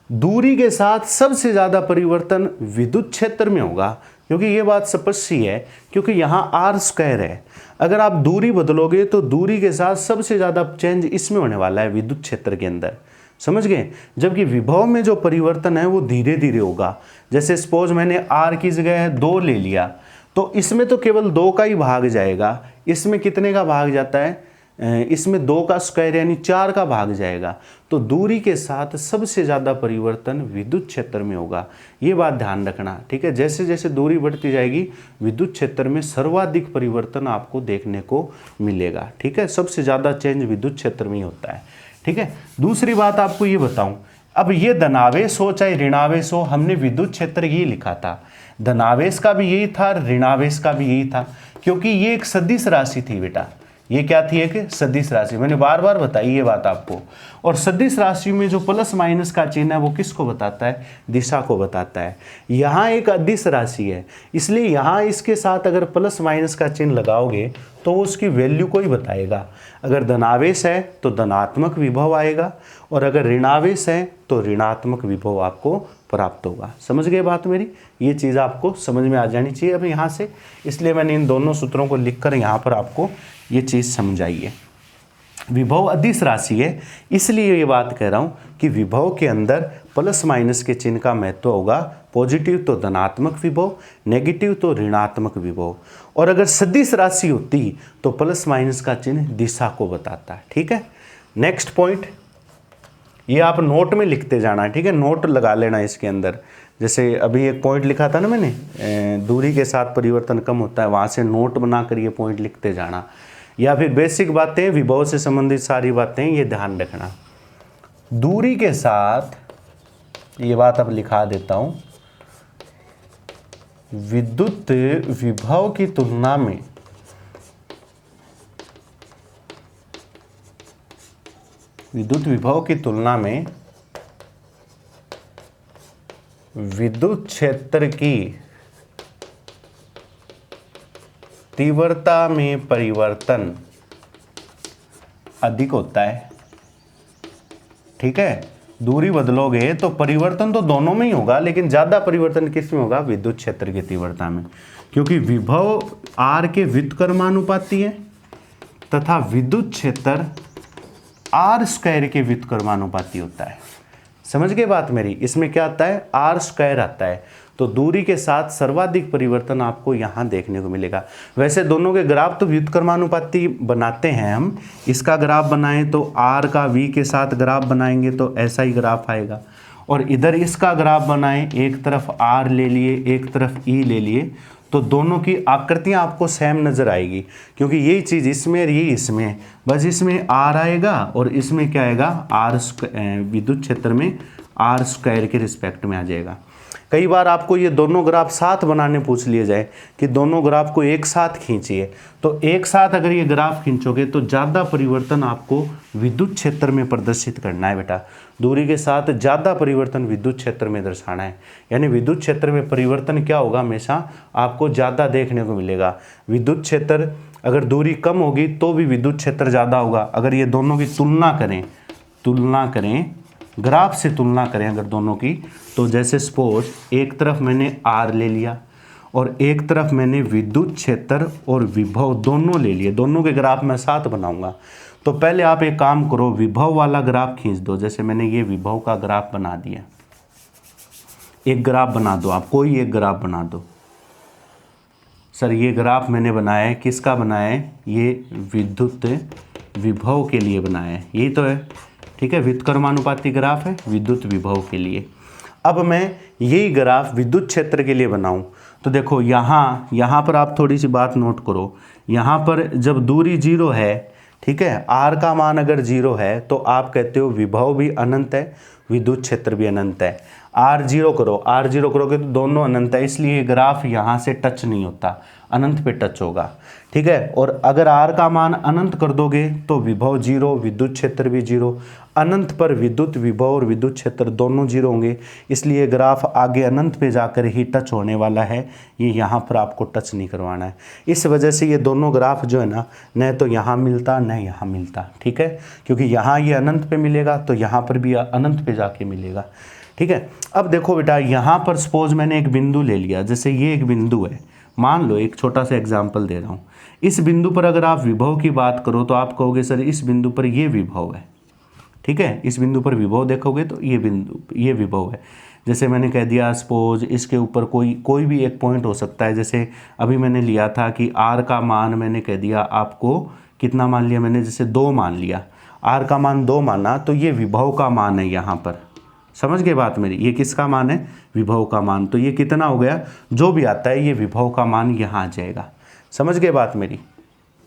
दूरी के साथ सबसे ज़्यादा परिवर्तन विद्युत क्षेत्र में होगा, क्योंकि ये बात स्पष्ट ही है, क्योंकि यहाँ r² है। अगर आप दूरी बदलोगे तो दूरी के साथ सबसे ज़्यादा चेंज इसमें होने वाला है, विद्युत क्षेत्र के अंदर, समझ गए। जबकि विभव में जो परिवर्तन है वो धीरे धीरे होगा। जैसे सपोज मैंने r की जगह 2 ले लिया, तो इसमें तो केवल 2 का ही भाग जाएगा, इसमें कितने का भाग जाता है? इसमें 2 का स्क्वायर यानी 4 का भाग जाएगा। तो दूरी के साथ सबसे ज़्यादा परिवर्तन विद्युत क्षेत्र में होगा, ये बात ध्यान रखना, ठीक है। जैसे जैसे दूरी बढ़ती जाएगी, विद्युत क्षेत्र में सर्वाधिक परिवर्तन आपको देखने को मिलेगा, ठीक है। सबसे ज़्यादा चेंज विद्युत क्षेत्र में ही होता है, ठीक है। दूसरी बात आपको ये बताऊं, अब ये धनावेश हो चाहे ऋणावेश हो, हमने विद्युत क्षेत्र ये लिखा था, धनावेश का भी यही था, ऋणावेश का भी यही था, क्योंकि ये एक सदिश राशि थी बेटा। ये क्या थी? एक सदिश राशि। मैंने बार बार बताई ये बात आपको। और सदिश राशि में जो प्लस माइनस का चिन्ह है वो किसको बताता है? दिशा को बताता है। यहाँ एक अदिश राशि है, इसलिए यहाँ इसके साथ अगर प्लस माइनस का चिन्ह लगाओगे तो वो उसकी वैल्यू को ही बताएगा। अगर धनावेश है तो धनात्मक विभव आएगा, और अगर ऋणावेश है तो ऋणात्मक विभव आपको प्राप्त होगा। समझ गए बात मेरी? ये चीज़ आपको समझ में आ जानी चाहिए अब यहाँ से, इसलिए मैंने इन दोनों सूत्रों को लिखकर यहाँ पर आपको ये चीज़ समझाई है। विभव अदिश राशि है, इसलिए ये बात कह रहा हूँ कि विभव के अंदर प्लस माइनस के चिन्ह का महत्व होगा। पॉजिटिव तो धनात्मक विभव, नेगेटिव तो ऋणात्मक विभव। और अगर सदिश राशि होती तो प्लस माइनस का चिन्ह दिशा को बताता है, ठीक है। नेक्स्ट पॉइंट, ये आप नोट में लिखते जाना, ठीक है, नोट लगा लेना इसके अंदर। जैसे अभी एक पॉइंट लिखा था ना मैंने, दूरी के साथ परिवर्तन कम होता है, वहाँ से नोट बनाकर ये पॉइंट लिखते जाना। या फिर बेसिक बातें, विभव से संबंधित सारी बातें, ये ध्यान रखना। दूरी के साथ, ये बात अब लिखा देता हूँ, विद्युत विभव की तुलना में विद्युत विभव की तुलना में विद्युत क्षेत्र की तीव्रता में परिवर्तन अधिक होता है, ठीक है। दूरी बदलोगे तो परिवर्तन तो दोनों में ही होगा, लेकिन ज़्यादा परिवर्तन किस में होगा? विद्युत क्षेत्र की तीव्रता में, क्योंकि विभव R के व्युत्क्रमानुपाती है तथा विद्युत क्षेत्र R² के व्युत्क्रमानुपाती होता है। समझ गए बात मेरी? इसमें क्या आता है? R² आता है। तो दूरी के साथ सर्वाधिक परिवर्तन आपको यहाँ देखने को मिलेगा। वैसे दोनों के ग्राफ तो व्युत्क्रमानुपाती बनाते हैं हम, इसका ग्राफ बनाएं तो R का V के साथ ग्राफ बनाएंगे तो ऐसा ही ग्राफ आएगा, और इधर इसका ग्राफ बनाएं, एक तरफ R ले लिए, एक तरफ E ले लिए, तो दोनों की आकृतियाँ आपको सेम नज़र आएगी, क्योंकि यही चीज़ इसमें और ये इसमें है। बस इसमें R आएगा और इसमें क्या आएगा? विद्युत क्षेत्र में R² के रिस्पेक्ट में आ जाएगा। कई बार आपको ये दोनों ग्राफ साथ बनाने पूछ लिए जाए कि दोनों ग्राफ को एक साथ खींचिए, तो एक साथ अगर ये ग्राफ खींचोगे तो ज़्यादा परिवर्तन आपको विद्युत क्षेत्र में प्रदर्शित करना है बेटा। दूरी के साथ ज़्यादा परिवर्तन विद्युत क्षेत्र में दर्शाना है, यानी विद्युत क्षेत्र में परिवर्तन क्या होगा? हमेशा आपको ज़्यादा देखने को मिलेगा। विद्युत क्षेत्र अगर दूरी कम होगी तो भी विद्युत क्षेत्र ज़्यादा होगा। अगर ये दोनों की तुलना करें ग्राफ से तुलना करें अगर दोनों की, तो जैसे सपोज एक तरफ मैंने आर ले लिया और एक तरफ मैंने विद्युत क्षेत्र और विभव दोनों ले लिए, दोनों के ग्राफ मैं साथ बनाऊंगा। तो पहले आप एक काम करो, विभव वाला ग्राफ खींच दो। जैसे मैंने ये विभव का ग्राफ बना दिया, एक ग्राफ बना दो, आप कोई एक ग्राफ बना दो। सर ये ग्राफ मैंने बनाया है, किसका बनाया है? ये विद्युत विभव के लिए बनाया है, यही तो है, ठीक है, व्युत्क्रमानुपाती ग्राफ है विद्युत विभव के लिए। अब मैं यही ग्राफ विद्युत क्षेत्र के लिए बनाऊं, तो देखो यहाँ पर आप थोड़ी सी बात नोट करो। यहाँ पर जब दूरी 0 है, ठीक है, आर का मान अगर 0 है तो आप कहते हो विभव भी अनंत है, विद्युत क्षेत्र भी अनंत है। आर 0 करोगे तो दोनों अनंत है, इसलिए ग्राफ यहाँ से टच नहीं होता, अनंत पे टच होगा, ठीक है। और अगर आर का मान अनंत कर दोगे तो विभव 0, विद्युत क्षेत्र भी 0, अनंत पर विद्युत विभव और विद्युत क्षेत्र दोनों 0 होंगे, इसलिए ग्राफ आगे अनंत पे जाकर ही टच होने वाला है, ये यहाँ पर आपको टच नहीं करवाना है। इस वजह से ये दोनों ग्राफ जो है ना, न तो यहाँ मिलता न यहाँ मिलता, ठीक है, क्योंकि यहाँ ये अनंत पे मिलेगा तो यहाँ पर भी अनंत पे जाके मिलेगा, ठीक है। अब देखो बेटा, यहाँ पर सपोज मैंने एक बिंदु ले लिया, जैसे ये एक बिंदु है, मान लो एक छोटा सा एग्जाम्पल दे रहा हूँ। इस बिंदु पर अगर आप विभव की बात करो तो आप कहोगे सर इस बिंदु पर ये विभव है, ठीक है, इस बिंदु पर विभव देखोगे तो ये विभव है। जैसे मैंने कह दिया सपोज इसके ऊपर कोई भी एक पॉइंट हो सकता है। जैसे अभी मैंने लिया था कि आर का मान मैंने कह दिया आपको, कितना मान लिया मैंने, जैसे 2 मान लिया, आर का मान 2 माना, तो ये विभव का मान है यहाँ पर, समझ गए बात मेरी, ये किसका मान है? विभव का मान। तो ये कितना हो गया, जो भी आता है ये विभव का मान यहाँ आ जाएगा, समझ गए बात मेरी,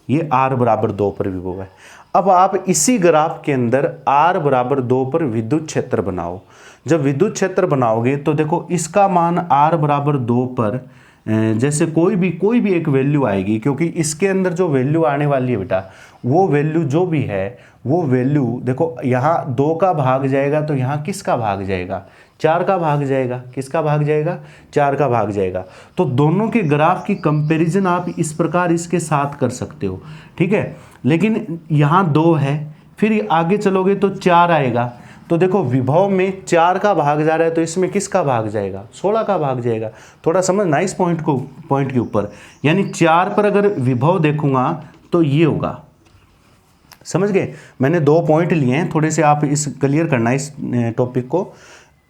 ये r बराबर 2 पर विभव है। अब आप इसी ग्राफ के अंदर r बराबर 2 पर विद्युत क्षेत्र बनाओ। जब विद्युत क्षेत्र बनाओगे तो देखो इसका मान r बराबर 2 पर जैसे कोई भी एक वैल्यू आएगी, क्योंकि इसके अंदर जो वैल्यू आने वाली है बेटा, वो वैल्यू जो भी है वो वैल्यू देखो, यहाँ 2 का भाग जाएगा तो यहाँ किसका भाग जाएगा? 4 का भाग जाएगा। किसका भाग जाएगा? 4 का भाग जाएगा। तो दोनों के ग्राफ की कंपैरिजन आप इस प्रकार इसके साथ कर सकते हो, ठीक है। लेकिन यहाँ 2 है, फिर आगे चलोगे तो 4 आएगा, तो देखो विभव में 4 का भाग जा रहा है तो इसमें किसका भाग जाएगा? 16 का भाग जाएगा। थोड़ा समझना इस पॉइंट के ऊपर, यानी 4 पर अगर विभव देखूंगा तो ये होगा, समझ गए। मैंने 2 पॉइंट लिए हैं, थोड़े से आप इस क्लियर करना इस टॉपिक को।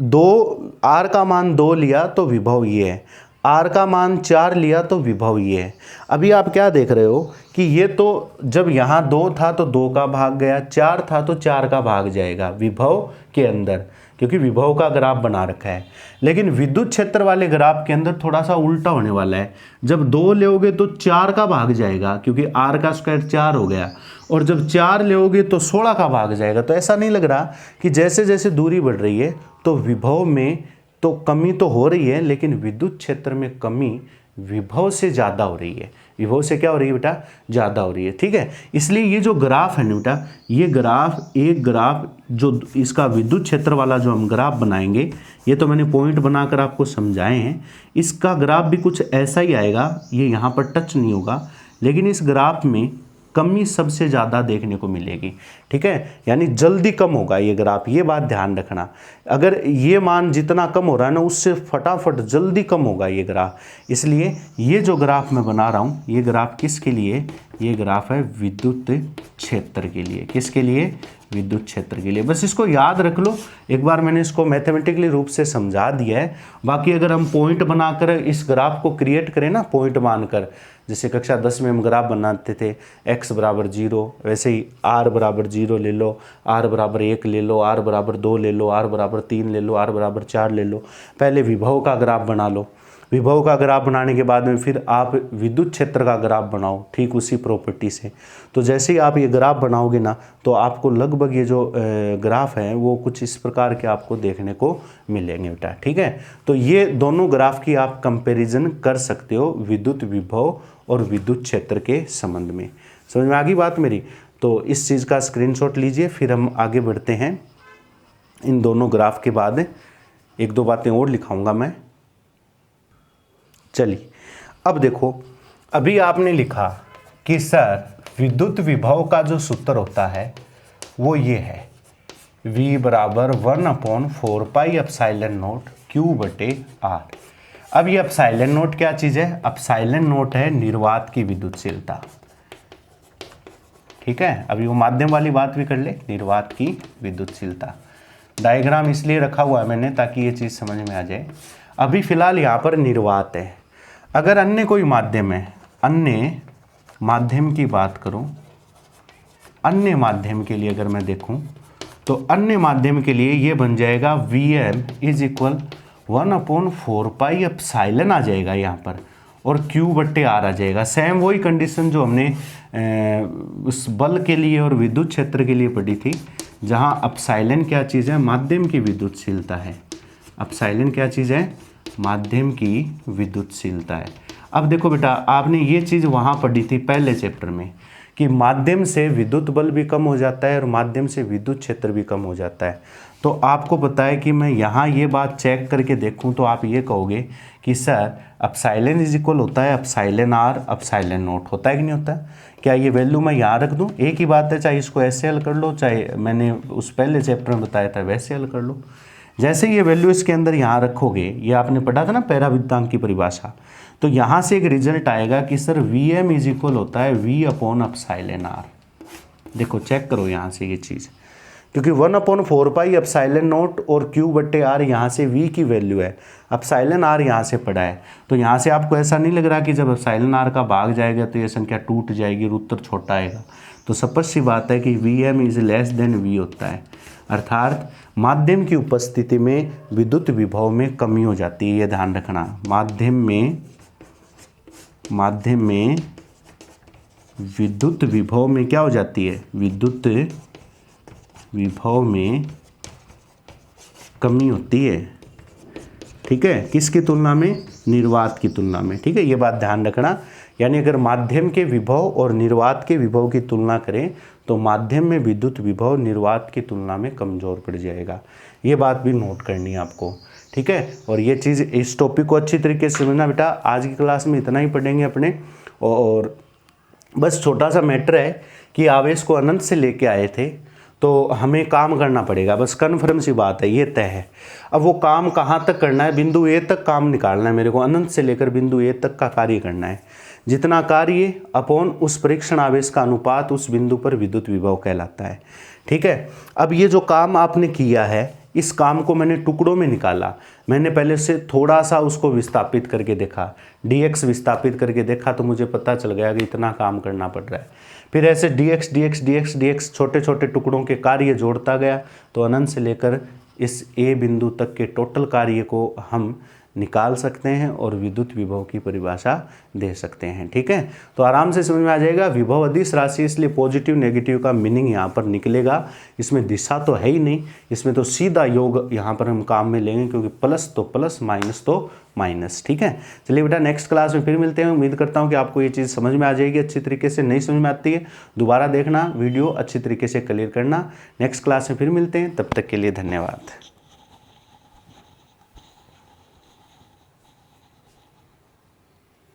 2 आर का मान 2 लिया तो विभव ये है, आर का मान 4 लिया तो विभव ये है। अभी आप क्या देख रहे हो कि ये तो जब यहाँ 2 था तो 2 का भाग गया, 4 था तो 4 का भाग जाएगा विभव के अंदर, क्योंकि विभव का ग्राफ बना रखा है। लेकिन विद्युत क्षेत्र वाले ग्राफ के अंदर थोड़ा सा उल्टा होने वाला है। जब 2 लोगे तो 4 का भाग जाएगा, क्योंकि r का स्क्वायर 4 हो गया, और जब 4 लोगे तो 16 का भाग जाएगा। तो ऐसा नहीं लग रहा कि जैसे जैसे दूरी बढ़ रही है तो विभव में तो कमी तो हो रही है, लेकिन विद्युत क्षेत्र में कमी विभव से ज़्यादा हो रही है। विभव से क्या हो रही है बेटा? ज़्यादा हो रही है, ठीक है। इसलिए ये जो ग्राफ है ना बेटा, ये ग्राफ एक ग्राफ जो इसका विद्युत क्षेत्र वाला जो हम ग्राफ बनाएंगे, ये तो मैंने पॉइंट बनाकर आपको समझाए हैं। इसका ग्राफ भी कुछ ऐसा ही आएगा, ये यहाँ पर टच नहीं होगा, लेकिन इस ग्राफ में कमी सबसे ज़्यादा देखने को मिलेगी, ठीक है, यानी जल्दी कम होगा ये ग्राफ, ये बात ध्यान रखना। अगर ये मान जितना कम हो रहा है ना, उससे फटाफट जल्दी कम होगा ये ग्राफ। इसलिए ये जो ग्राफ मैं बना रहा हूँ, ये ग्राफ किसके लिए? ये ग्राफ है विद्युत क्षेत्र के लिए। किसके लिए? विद्युत क्षेत्र के लिए। बस इसको याद रख लो, एक बार मैंने इसको मैथमेटिकली रूप से समझा दिया है। बाकी अगर हम पॉइंट बनाकर इस ग्राफ को क्रिएट करें ना, पॉइंट मानकर, जैसे कक्षा 10 में हम ग्राफ बनाते थे x बराबर 0, वैसे ही r बराबर 0 ले लो, r बराबर 1 ले लो, r बराबर 2 ले लो, r बराबर 3 ले लो, r बराबर 4 ले लो। पहले विभव का ग्राफ बना लो, विभव का ग्राफ बनाने के बाद में फिर आप विद्युत क्षेत्र का ग्राफ बनाओ, ठीक उसी प्रॉपर्टी से। तो जैसे ही आप ये ग्राफ बनाओगे ना, तो आपको लगभग ये जो ग्राफ हैं वो कुछ इस प्रकार के आपको देखने को मिलेंगे बेटा, ठीक है। तो ये दोनों ग्राफ की आप कंपैरिजन कर सकते हो विद्युत विभव और विद्युत क्षेत्र के संबंध में। समझ में आ गई बात मेरी? तो इस चीज़ का स्क्रीनशॉट लीजिए, फिर हम आगे बढ़ते हैं। इन दोनों ग्राफ के बाद 1-2 बातें और लिखाऊंगा मैं। चलिए अब देखो, अभी आपने लिखा कि सर विद्युत विभव का जो सूत्र होता है वो ये है, V बराबर 1/4πε0 Q/r। अब ये एप्सिलॉन नोट क्या चीज़ है? एप्सिलॉन नोट है निर्वात की विद्युतशीलता। ठीक है, अभी वो माध्यम वाली बात भी कर ले, निर्वात की विद्युतशीलता। डायग्राम इसलिए रखा हुआ है मैंने ताकि ये चीज़ समझ में आ जाए। अभी फिलहाल यहाँ पर निर्वात है। अगर अन्य कोई माध्यम है, अन्य माध्यम की बात करूँ, अन्य माध्यम के लिए अगर मैं देखूँ तो अन्य माध्यम के लिए ये बन जाएगा Vm इज इक्वल 1/4πε आ जाएगा यहाँ पर, और Q/r आ जाएगा। सेम वही कंडीशन जो हमने उस बल के लिए और विद्युत क्षेत्र के लिए पढ़ी थी, जहाँ एप्सिलॉन क्या चीज़ है? माध्यम की विद्युतशीलता है। एप्सिलॉन क्या चीज़ है? माध्यम की विद्युतशीलता है। अब देखो बेटा, आपने ये चीज़ वहाँ पढ़ी थी पहले चैप्टर में कि माध्यम से विद्युत बल भी कम हो जाता है और माध्यम से विद्युत क्षेत्र भी कम हो जाता है। तो आपको पता है कि मैं यहाँ ये बात चेक करके देखूँ तो आप ये कहोगे कि सर एप्सिलॉन इज इक्वल होता है एप्सिलॉन r एप्सिलॉन नोट, होता है कि नहीं होता? क्या ये वैल्यू मैं यहाँ रख दूँ? एक ही बात है, चाहे इसको ऐसे हल कर लो, चाहे मैंने उस पहले चैप्टर में बताया था वैसे हल कर लो। जैसे ये वैल्यू इसके अंदर यहाँ रखोगे, ये आपने पढ़ा था ना पैराविद्युतांक की परिभाषा, तो यहाँ से एक रिजल्ट आएगा कि सर Vm इज इक्वल होता है V/εr। देखो चेक करो यहाँ से ये चीज़, क्योंकि 1/4πε0 और Q/r यहाँ से V की वैल्यू है, एप्सिलॉन r यहाँ से पड़ा है। तो यहाँ से आपको ऐसा नहीं लग रहा कि जब एप्सिलॉन r का भाग जाएगा तो ये संख्या टूट जाएगी और उत्तर छोटा आएगा? तो स्पष्ट सी बात है कि Vm is less than V होता है, अर्थात माध्यम की उपस्थिति में विद्युत विभव में कमी हो जाती है। ये ध्यान रखना, माध्यम में विद्युत विभव में क्या हो जाती है? विद्युत विभव में कमी होती है। ठीक है, किसकी तुलना में? निर्वात की तुलना में। ठीक है, ये बात ध्यान रखना। यानी अगर माध्यम के विभव और निर्वात के विभव की तुलना करें तो माध्यम में विद्युत विभव निर्वात की तुलना में कमज़ोर पड़ जाएगा। ये बात भी नोट करनी है आपको। ठीक है, और ये चीज़, इस टॉपिक को अच्छी तरीके से समझना बेटा। आज की क्लास में इतना ही पढ़ेंगे अपने, और बस छोटा सा मैटर है कि आवेश को अनंत से लेके आए थे तो हमें काम करना पड़ेगा, बस कन्फर्म सी बात है, ये तय है। अब वो काम कहाँ तक करना है? बिंदु ए तक काम निकालना है मेरे को, अनंत से लेकर बिंदु ए तक का कार्य करना है। जितना कार्य अपॉन उस परीक्षण आवेश का अनुपात उस बिंदु पर विद्युत विभव कहलाता है। ठीक है, अब ये जो काम आपने किया है, इस काम को मैंने टुकड़ों में निकाला। मैंने पहले से थोड़ा सा उसको विस्थापित करके देखा, dx विस्थापित करके देखा, तो मुझे पता चल गया कि इतना काम करना पड़ रहा है। फिर ऐसे dx छोटे छोटे टुकड़ों के कार्य जोड़ता गया, तो अनंत से लेकर इस a बिंदु तक के टोटल कार्य को हम निकाल सकते हैं और विद्युत विभव की परिभाषा दे सकते हैं। ठीक है, तो आराम से समझ में आ जाएगा। विभव अदिश राशि, इसलिए पॉजिटिव नेगेटिव का मीनिंग यहाँ पर निकलेगा। इसमें दिशा तो है ही नहीं, इसमें तो सीधा योग यहाँ पर हम काम में लेंगे, क्योंकि प्लस तो प्लस, माइनस तो माइनस। ठीक है, चलिए बेटा नेक्स्ट क्लास में फिर मिलते हैं। उम्मीद करता हूँ कि आपको ये चीज़ समझ में आ जाएगी अच्छी तरीके से। नहीं समझ में आती है दोबारा देखना वीडियो, अच्छी तरीके से क्लियर करना। नेक्स्ट क्लास में फिर मिलते हैं, तब तक के लिए धन्यवाद।